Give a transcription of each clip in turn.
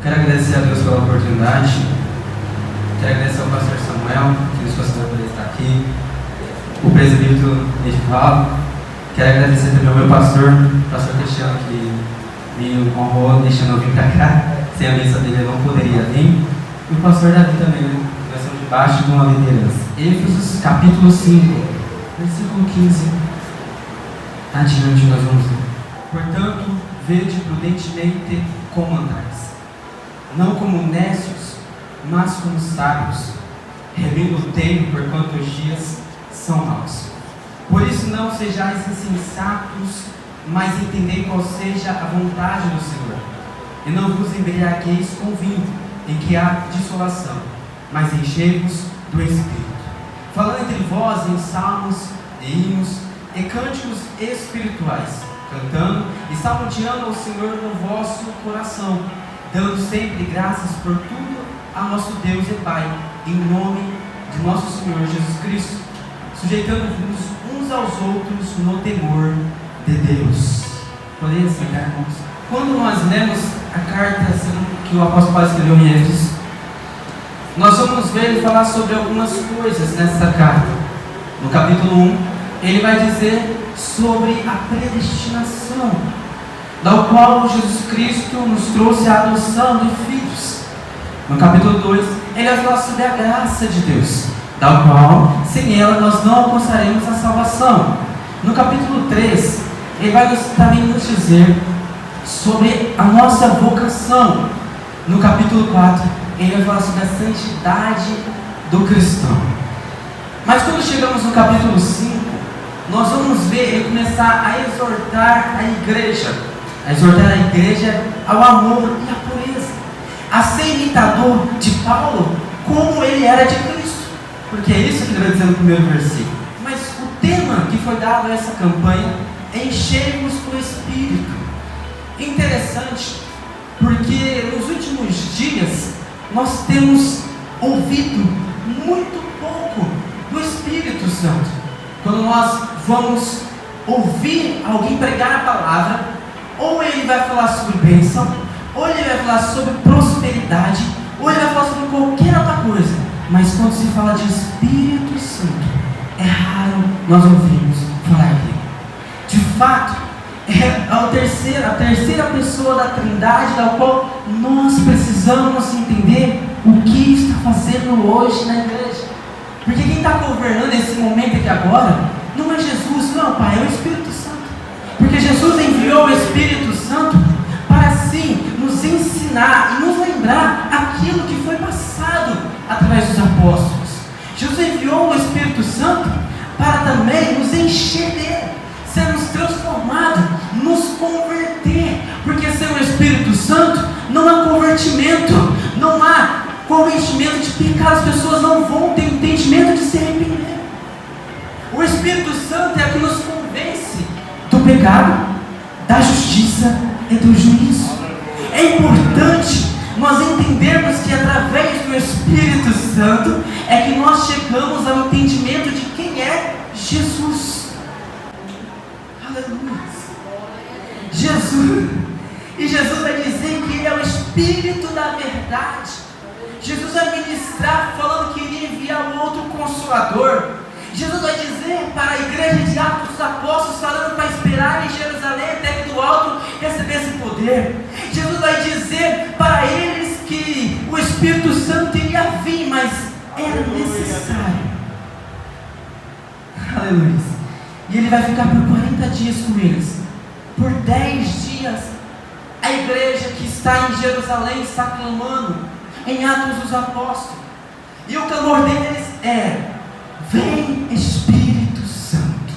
Quero agradecer a Deus pela oportunidade. Quero agradecer ao pastor Samuel, que nos considera por estar aqui, o presbítero Edivaldo. Quero agradecer também ao meu pastor Cristiano, que me honrou deixando eu vir para cá. Sem a bênção dele eu não poderia vir. E o pastor Davi também, né? Nós estamos debaixo de uma liderança. Éfesos capítulo 5, versículo 15. Adiante nós vamos ler. Portanto, vede prudentemente como andais, não como nécios, mas como sábios, revendo o tempo, porquanto os dias são maus. Por isso não sejais insensatos, mas entendei qual seja a vontade do Senhor. E não vos embriagueis com vinho, em que há dissolação, mas enchei-vos do Espírito, falando entre vós em salmos e hinos e cânticos espirituais, cantando e salmodiando ao Senhor no vosso coração, dando sempre graças por tudo a nosso Deus e Pai, em nome de nosso Senhor Jesus Cristo, sujeitando-vos uns aos outros no temor de Deus. Podem sentar, irmãos. Quando nós lemos a carta que o apóstolo Paulo escreveu em Éfeso, nós vamos ver ele falar sobre algumas coisas nessa carta. No capítulo 1, ele vai dizer sobre a predestinação, da qual Jesus Cristo nos trouxe a adoção de filhos. No capítulo 2, ele vai falar sobre a graça de Deus, da qual, sem ela, nós não alcançaremos a salvação. No capítulo 3, ele vai também nos dizer sobre a nossa vocação. No capítulo 4, ele vai falar sobre a santidade do cristão. Mas quando chegamos no capítulo 5, nós vamos ver ele começar a exortar a igreja ao amor e à pureza, a ser imitador de Paulo como ele era de Cristo, porque é isso que ele vai dizer no primeiro versículo. Mas o tema que foi dado a essa campanha é enchermos com o Espírito. Interessante, porque nos últimos dias nós temos ouvido muito pouco do Espírito Santo. Quando nós vamos ouvir alguém pregar a palavra, ou ele vai falar sobre bênção, ou ele vai falar sobre prosperidade, ou ele vai falar sobre qualquer outra coisa. Mas quando se fala de Espírito Santo, é raro nós ouvirmos falar dele. De fato, é a terceira pessoa da Trindade, da qual nós precisamos entender o que está fazendo hoje na igreja. Porque quem está governando esse momento aqui agora não é Jesus, não, Pai, é o Espírito Santo. Porque Jesus enviou o Espírito Santo para sim nos ensinar e nos lembrar aquilo que foi passado através dos apóstolos. Jesus enviou o Espírito Santo para também nos encher dele, sermos transformados, nos converter. Porque sem o Espírito Santo não há convertimento, não há convencimento de pecado, as pessoas não vão ter entendimento de se arrepender. O Espírito Santo é o que nos convence do pecado, da justiça e do juízo. É importante nós entendermos que através do Espírito Santo é que nós chegamos ao entendimento de quem é Jesus. Aleluia. Jesus vai dizer que ele é o Espírito da verdade. Jesus vai ministrar falando que iria enviar um outro Consolador. Jesus vai dizer para a igreja de Atos dos Apóstolos, falando para esperar em Jerusalém até que do alto recebesse poder. Jesus vai dizer para eles que o Espírito Santo iria vir, mas era necessário. Aleluia. E ele vai ficar por 40 dias com eles. Por 10 dias, a igreja que está em Jerusalém está clamando em Atos dos Apóstolos, e o clamor deles é: vem Espírito Santo.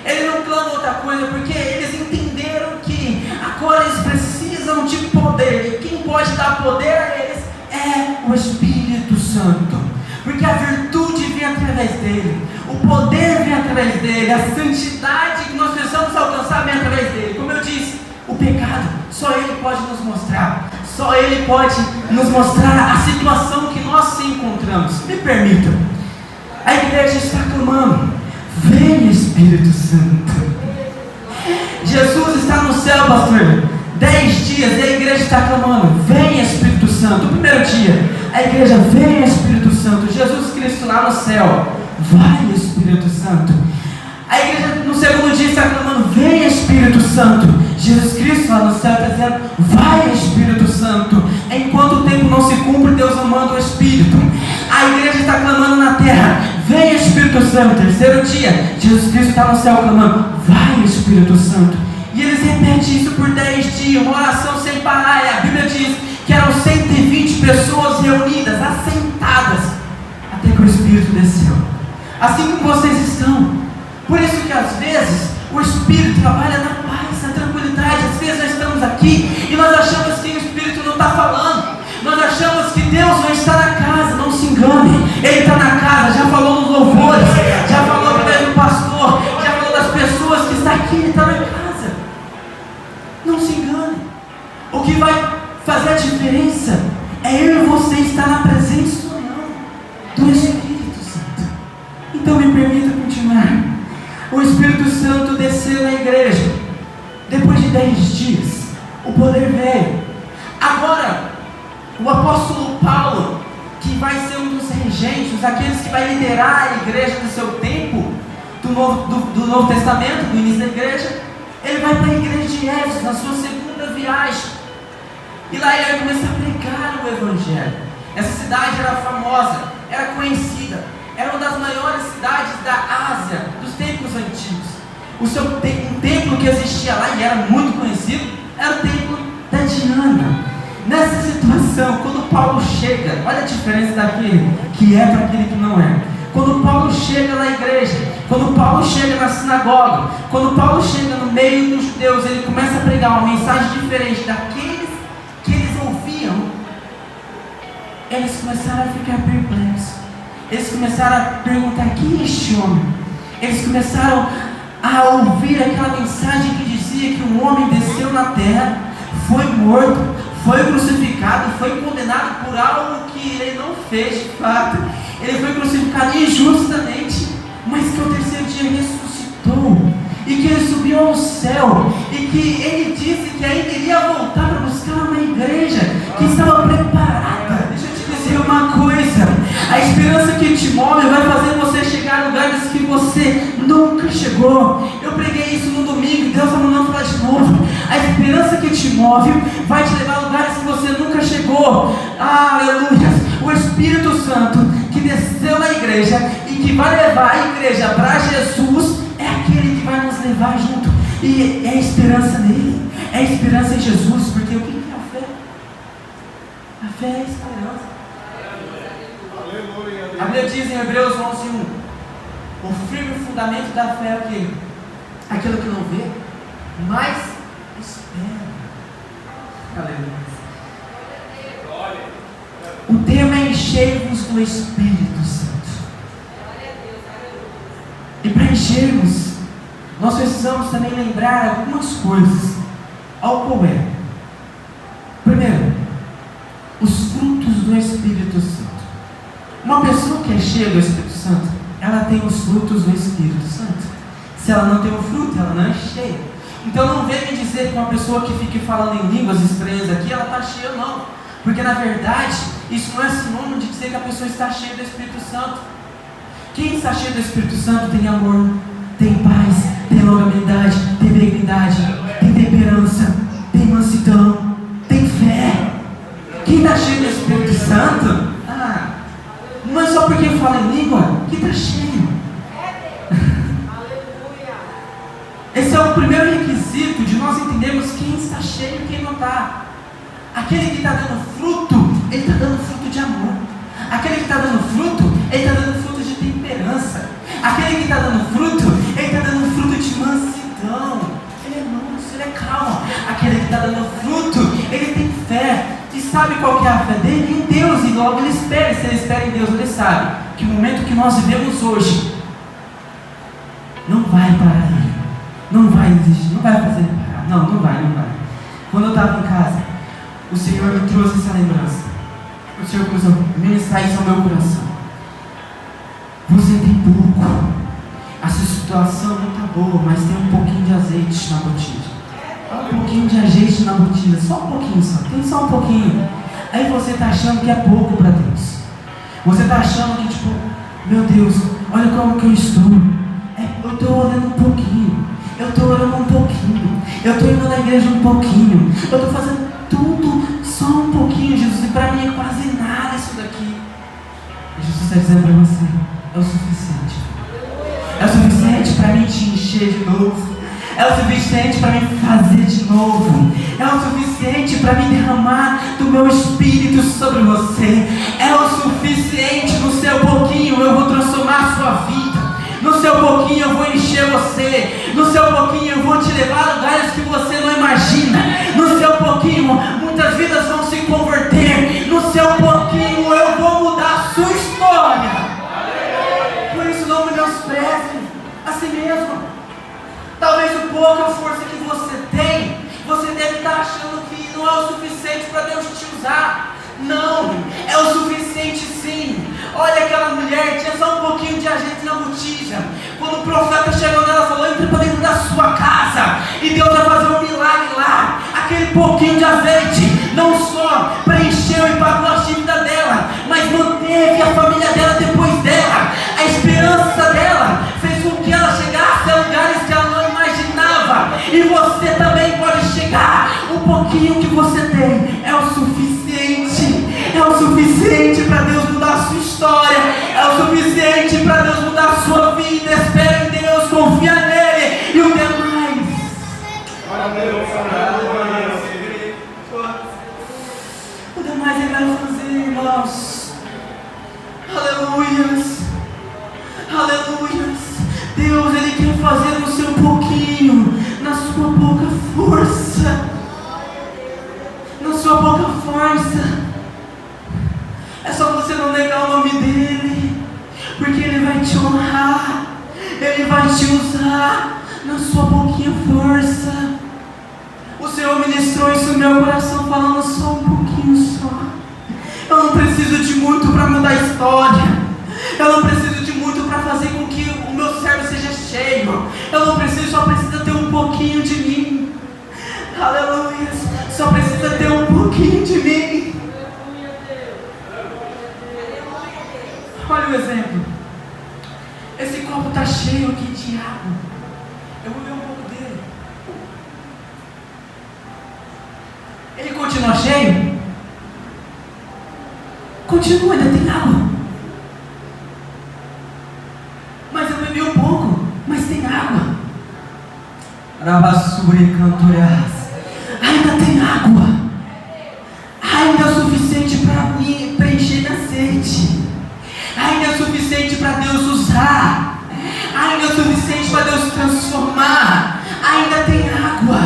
Ele não clama outra coisa, porque eles entenderam que agora eles precisam de poder, e quem pode dar poder a eles é o Espírito Santo, porque a virtude vem através dele, o poder vem através dele, a santidade que nós precisamos alcançar vem através dele. Como eu disse, o pecado, só ele pode nos mostrar. Só ele pode nos mostrar a situação que nós se encontramos. Me permitam. A igreja está clamando: vem Espírito Santo. Jesus está no céu, pastor. 10 dias e a igreja está clamando: vem Espírito Santo. O primeiro dia, a igreja vem Espírito Santo. Jesus Cristo lá no céu, vai Espírito Santo. A igreja no segundo dia está clamando, vem Espírito Santo. Jesus Cristo lá no céu está dizendo, vai Espírito Santo. Enquanto o tempo não se cumpre, Deus não manda o Espírito. A igreja está clamando na terra, vem Espírito Santo. Terceiro dia, Jesus Cristo está no céu clamando, vai Espírito Santo. E eles repetem isso por 10 dias, uma oração sem parar. E a Bíblia diz que eram 120 pessoas reunidas, assentadas, até que o Espírito desceu. Assim como vocês estão. Por isso que às vezes o Espírito trabalha na paz, na tranquilidade. Às vezes nós estamos aqui e nós achamos que o Espírito não está falando. Nós achamos que Deus não está na casa. Não se engane, Ele está na casa. Já falou nos louvores, já falou através do pastor, já falou das pessoas que estão aqui. Ele está na casa. Não se engane. O que vai fazer a diferença é eu e você estar na presença ou não do Espírito Santo. Então me permita continuar. O Espírito Santo desceu na igreja. Depois de 10 dias, o poder veio. Agora, o apóstolo Paulo, que vai ser um dos regentes, aqueles que vai liderar a igreja do seu tempo, do Novo Testamento, do início da igreja, ele vai para a igreja de Éfeso, na sua segunda viagem. E lá ele vai começar a pregar o Evangelho. Essa cidade era famosa, era conhecida, era uma das maiores cidades da Ásia, dos tempos antigos. Um templo que existia lá e era muito conhecido, era o templo da Diana. Nessa situação, quando Paulo chega, olha a diferença daquele que é para aquele que não é. Quando Paulo chega na igreja, quando Paulo chega na sinagoga, quando Paulo chega no meio dos judeus, ele começa a pregar uma mensagem diferente daqueles que eles ouviam. Eles começaram a ficar perplexos. Eles começaram a perguntar, quem é este homem? Eles começaram a ouvir aquela mensagem que dizia que um homem desceu na terra, foi morto, foi crucificado, foi condenado por algo que ele não fez de fato. Ele foi crucificado injustamente, mas que ao terceiro dia ressuscitou, e que ele subiu ao céu, e que ele disse que ainda iria voltar para buscar uma igreja que estava preparada. Deixa eu te dizer uma coisa, a esperança que te move vai fazer você chegar a lugares que você nunca chegou. Eu preguei isso no domingo, Deus está mandando falar de novo. A esperança que te move vai te levar a lugares que você nunca chegou. Aleluia! O Espírito Santo que desceu na igreja e que vai levar a igreja para Jesus é aquele que vai nos levar junto. E é a esperança nele, é a esperança em Jesus. Porque o que é a fé? A fé é a esperança. A Bíblia diz em Hebreus 11:1, o firme fundamento da fé é o quê? Aquilo que não vê, mas espera. Aleluia. O tema é encher-vos do Espírito Santo. E para enchermos, nós precisamos também lembrar algumas coisas. Ao qual é? Primeiro, os frutos do Espírito Santo. Uma pessoa que é cheia do Espírito Santo, ela tem os frutos do Espírito Santo. Se ela não tem o fruto, ela não é cheia. Então não venha me dizer que uma pessoa que fique falando em línguas estranhas aqui, ela está cheia ou não. Porque na verdade, isso não é sinônimo de dizer que a pessoa está cheia do Espírito Santo. Quem está cheio do Espírito Santo tem amor, tem paz, tem longanimidade, tem benignidade, tem temperança, tem mansidão, tem fé. Quem está cheio do Espírito Santo, não é só porque fala em língua que está cheio. Esse é o primeiro requisito de nós entendermos quem está cheio e quem não está. Aquele que está dando fruto, ele está dando fruto de amor. Aquele que está dando fruto, ele está dando fruto de temperança. Aquele que está dando fruto, ele está dando fruto de mansidão. Ele é manso, ele é calmo. Aquele que está dando fruto, ele tem fé. E sabe qual que é a fé dele? Em Deus. E logo ele espera. Se ele espera em Deus, ele sabe que o momento que nós vivemos hoje não vai parar ele. Não vai existir, não vai fazer ele parar. Não vai. Quando eu estava em casa, o Senhor me trouxe essa lembrança. O Senhor começou a ministrar isso ao meu coração. Você tem pouco. A sua situação não está boa, mas tem um pouquinho de azeite na botija. Um pouquinho de azeite na botija, só um pouquinho só. Tem só um pouquinho. Aí você está achando que é pouco para Deus. Você está achando que, tipo, meu Deus, olha como que eu estou. Eu estou orando um pouquinho. Eu estou orando um pouquinho. Eu estou indo na igreja um pouquinho. Eu estou fazendo tudo só um pouquinho, Jesus. E para mim é quase nada isso daqui. E Jesus está dizendo para você, é o suficiente. É o suficiente para mim te encher de novo. É o suficiente para me fazer de novo. É o suficiente para me derramar do meu Espírito sobre você. É o suficiente. No seu pouquinho eu vou transformar a sua vida. No seu pouquinho eu vou encher você. No seu pouquinho eu vou te levar a lugares que você não imagina. No seu pouquinho muitas vidas vão se converter. No seu pouquinho eu vou mudar a sua história. Por isso não menospreze a si mesmo. Talvez o pouca força que você tem, você deve estar achando que não é o suficiente para Deus te usar. Não, é o suficiente sim. Olha aquela mulher, tinha só um pouquinho de azeite na botija. Quando o profeta chegou nela, falou, entra para dentro da sua casa e Deus vai fazer um milagre lá. Aquele pouquinho de azeite não só preencheu e pagou a dívida dela, mas manteve a família dela depois dela. A esperança dela fez com que ela chegasse a lugares que ela não imaginava. E você também pode chegar. O pouquinho que você tem é o suficiente. É o suficiente para Deus mudar a sua história. É o suficiente para Deus mudar a sua vida. Espera em Deus, confia nele. E o demais, o demais ele vai fazer, irmãos. Aleluias. Aleluias. Deus, ele quer fazer no seu pouquinho, na sua pouca força. Na sua pouca força. É só você não negar o nome dele, porque ele vai te honrar. Ele vai te usar na sua pouquinha força. O Senhor ministrou isso no meu coração, falando só um pouquinho só. Eu não preciso de muito para mudar a história. Eu não preciso de muito para fazer com que o meu cérebro seja cheio. Eu não preciso, só precisa ter um pouquinho de mim. Aleluia. Só precisa ter um pouquinho de mim. Olha o exemplo. Esse copo está cheio aqui de água. Eu vou ver um pouco dele. Ele continua cheio? Continua, ainda tem água. Mas eu bebi um pouco, mas tem água. Ainda tem água. Ainda é o suficiente para me preencher minha sede. Ainda é o suficiente para Deus usar. Ainda é o suficiente para Deus transformar. Ainda tem água.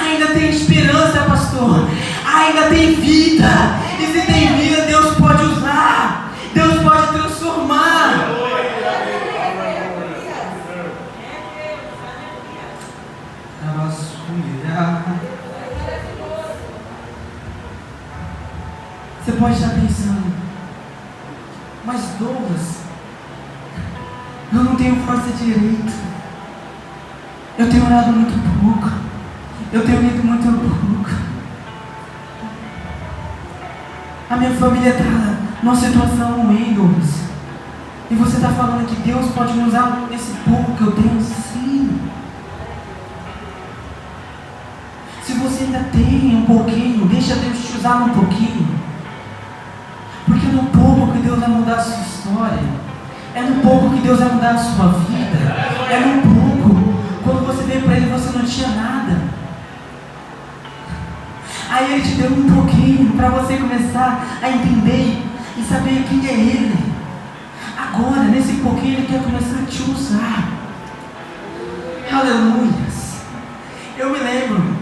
Ainda tem esperança, pastor. Ainda tem vida. E se tem vida, Deus pode usar. Deus pode transformar. Você pode estar pensando, mas Douglas, eu não tenho força direito. Eu tenho orado muito pouco. Eu tenho lido muito pouco. A minha família está numa situação ruim, Douglas. E você está falando que Deus pode me usar nesse pouco que eu tenho? Sim. Se você ainda tem um pouquinho, deixa Deus te usar um pouquinho. Porque é no pouco que Deus vai mudar a sua história. É no pouco que Deus vai mudar a sua vida. É no pouco. Quando você veio para Ele, você não tinha nada. Aí Ele te deu um pouquinho para você começar a entender e saber quem é Ele. Agora, nesse pouquinho, Ele quer começar a te usar. Aleluias. Eu me lembro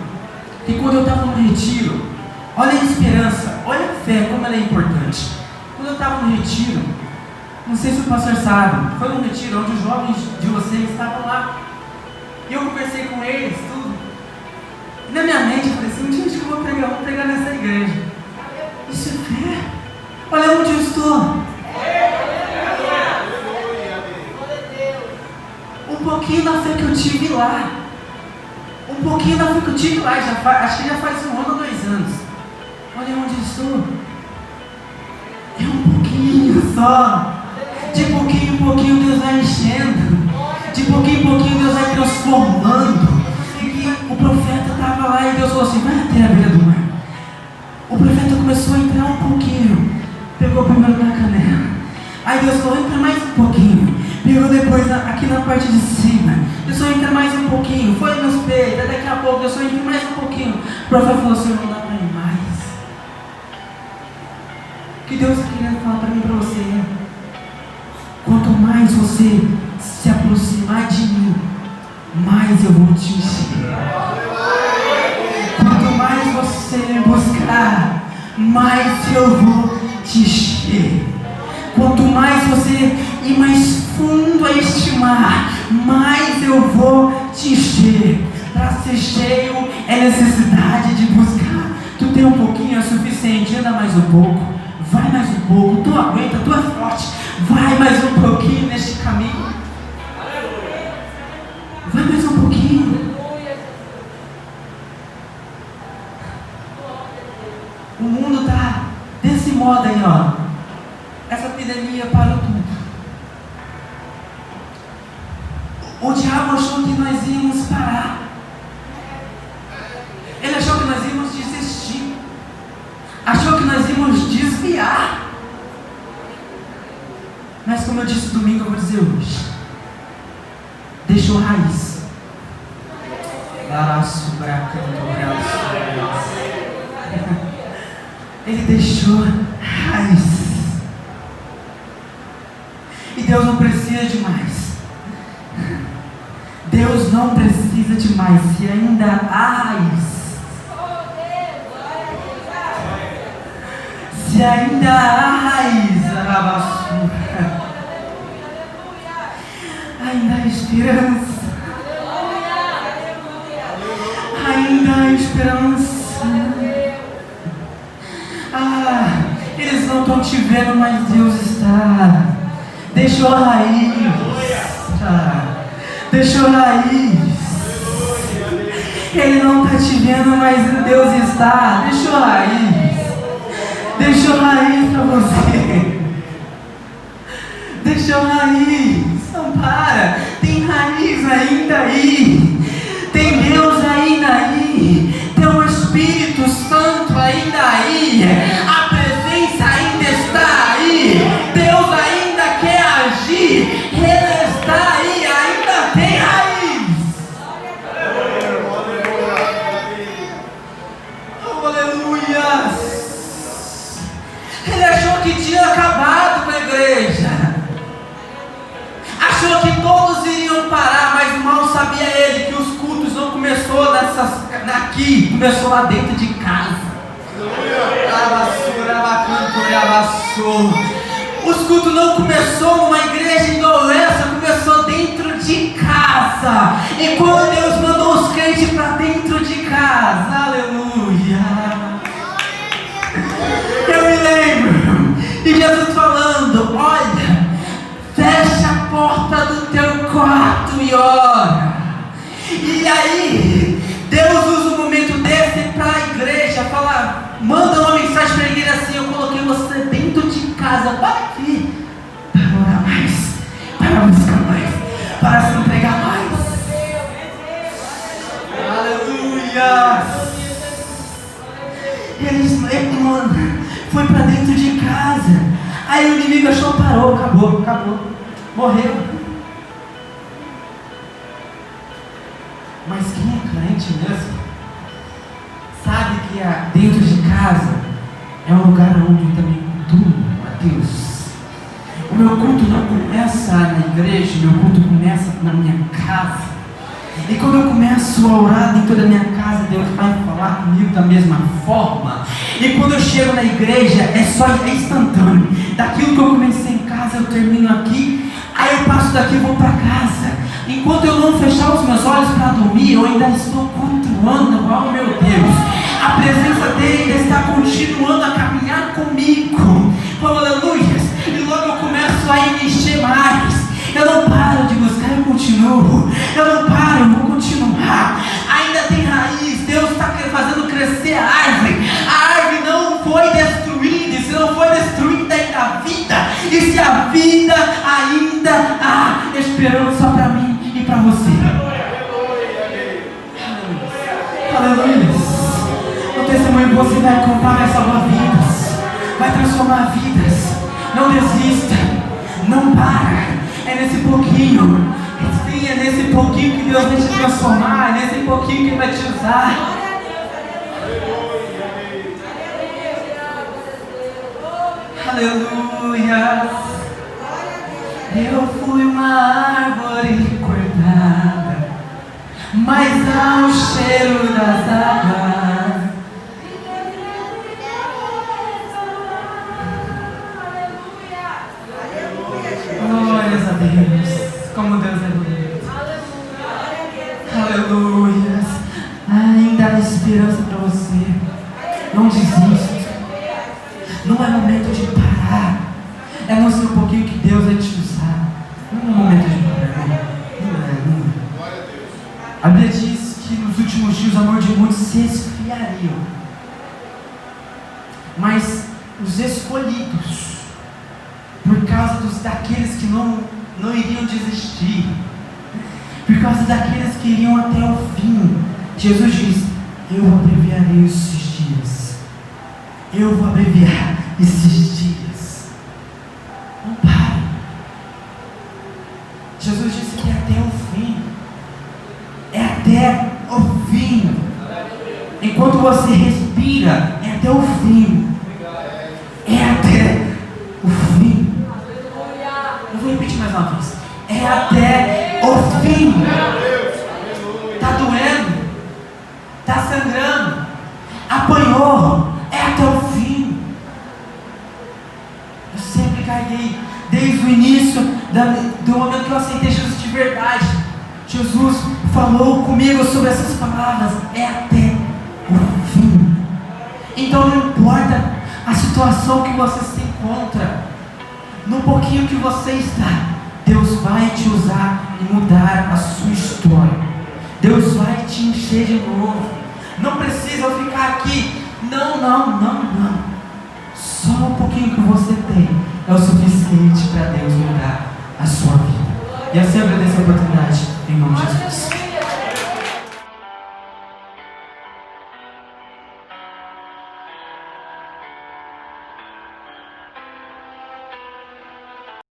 que quando eu estava no retiro, olha a esperança, olha a fé, como ela é importante. Quando eu estava no retiro, não sei se o pastor sabe, foi um retiro onde os jovens de vocês estavam lá. E eu conversei com eles, tudo. E na minha mente eu falei assim, onde que eu vou pregar nessa igreja? Isso é fé. Olha onde eu estou. Um pouquinho da fé que eu tive lá. Um pouquinho da fé que eu tive lá, acho que já faz 1 ano ou 2 anos. Olha onde estou. É um pouquinho só. De pouquinho em pouquinho Deus vai enchendo. De pouquinho em pouquinho Deus vai transformando. E o profeta estava lá e Deus falou assim: vai até a beira do mar. O profeta começou a entrar um pouquinho. Pegou primeiro na canela. Aí Deus falou: entra mais um pouquinho. Pegou depois aqui na parte de cima. Deus falou: entra mais um pouquinho. Foi nos peitos. Daqui a pouco Deus falou: entra mais um pouquinho. O profeta falou assim: não dá para ir mais. O que Deus está querendo falar para mim e para você é: quanto mais você se aproximar de mim, mais eu vou te encher. Quanto mais você me buscar, mais eu vou te encher. Quanto mais você ir mais fundo a este mar, mais eu vou te encher. Para ser cheio é necessidade de buscar. Tu tem um pouquinho, é suficiente. Anda mais um pouco. Vai mais um pouco. Tu aguenta, tu é forte. Vai mais um pouquinho neste caminho. Vai mais um pouquinho. O mundo está desse modo aí, ó. Essa epidemia parou tudo. O diabo achou que nós íamos parar. Ele achou que nós íamos desistir. Achou que nós íamos desviar. Mas como eu disse domingo, eu vou dizer hoje: deixou raiz. Ele deixou raiz. E Deus não precisa de mais. Deus não precisa de mais. Se ainda há raiz, se ainda há raiz, ainda há esperança. Ainda há esperança. Eles não estão te vendo, mas Deus está. Deixou a raiz. Deixou a raiz. Ele não está te vendo, mas Deus está. Deixou a raiz. Deixou a raiz para você. Deixou a raiz. Não para. Tem raiz ainda aí. Tem Deus ainda aí. Tem o Espírito Santo ainda aí. A presença ainda está aí. Deus ainda quer agir. Ele está aí. Ainda tem raiz. Oh, aleluia. Ele achou que tinha acabado com a igreja. Achou que todos iriam parar, mas mal sabia ele que os cultos não começou aqui, começou lá dentro de casa. Os cultos não começou numa igreja igual essa, começou dentro de casa. E quando Deus mandou os crentes para dentro de casa, aleluia. Eu me lembro de Jesus falando: olha, fecha a porta do teu quarto e ora. E aí Deus usa um momento desse para a igreja falar, manda uma mensagem para a igreja assim: eu coloquei você dentro de casa, para aqui, para orar mais, para buscar mais, para se entregar mais. Aleluia. Ele, mano, foi para dentro de casa. Aí o inimigo achou, parou, acabou, morreu. Mas quem é crente mesmo sabe que dentro de casa é um lugar onde eu também cultuo a Deus. O meu culto não começa na igreja, o meu culto começa na minha casa. E quando eu começo a orar dentro da minha casa, Deus vai falar comigo da mesma forma. E quando eu chego na igreja, é instantâneo. Daquilo que eu comecei em casa, eu termino aqui. Aí eu passo daqui e vou para casa. Enquanto eu não fechar os meus olhos para dormir, eu ainda estou cultuando. Oh meu Deus, a presença dele ainda está continuando a caminhar comigo. Oh aleluia. E logo eu começo a me encher mais. Eu não paro de buscar, eu continuo. Eu não paro, eu vou continuar. Ainda tem raiz. Deus está fazendo crescer a árvore. A árvore não esperando só para mim e para você. Aleluia. No testemunho você vai contar, vai salvar vidas, vai transformar vidas. Não desista, não para. É nesse pouquinho, sim, é nesse pouquinho que Deus vai te transformar, é nesse pouquinho que Ele vai te usar. Aleluia. Eu fui uma árvore cortada, mas há o cheiro das águas. Glórias a Deus. Como Deus é bonito. Aleluia. Ainda há esperança para você. Não desista. Não é momento de parar. É mostrar um pouquinho que Deus vai te usar. Não é momento de parar. Não é. A Bíblia diz que nos últimos dias o amor de muitos se esfriaria. Mas os escolhidos, por causa daqueles que não iriam desistir, por causa daqueles que iriam até o fim, Jesus diz: eu abreviarei esses dias. Eu vou abreviar esses dias. Não pare. Jesus disse que é até o fim. É até o fim. Enquanto você respira, é até o fim. É até o fim. Eu vou repetir mais uma vez. É até o fim. Está doendo? Está sangrando? Apanhou? É até o fim. Eu sempre carreguei, desde o início, do momento que eu aceitei Jesus de verdade. Jesus falou comigo sobre essas palavras. É até o fim. Então não importa a situação que você se encontra, no pouquinho que você está, Deus vai te usar e mudar a sua história. Deus vai te encher de novo. Não precisa ficar aqui. Não. Só um pouquinho que você tem é o suficiente para Deus mudar a sua vida. E eu sempre agradeço a oportunidade, em nome de Jesus.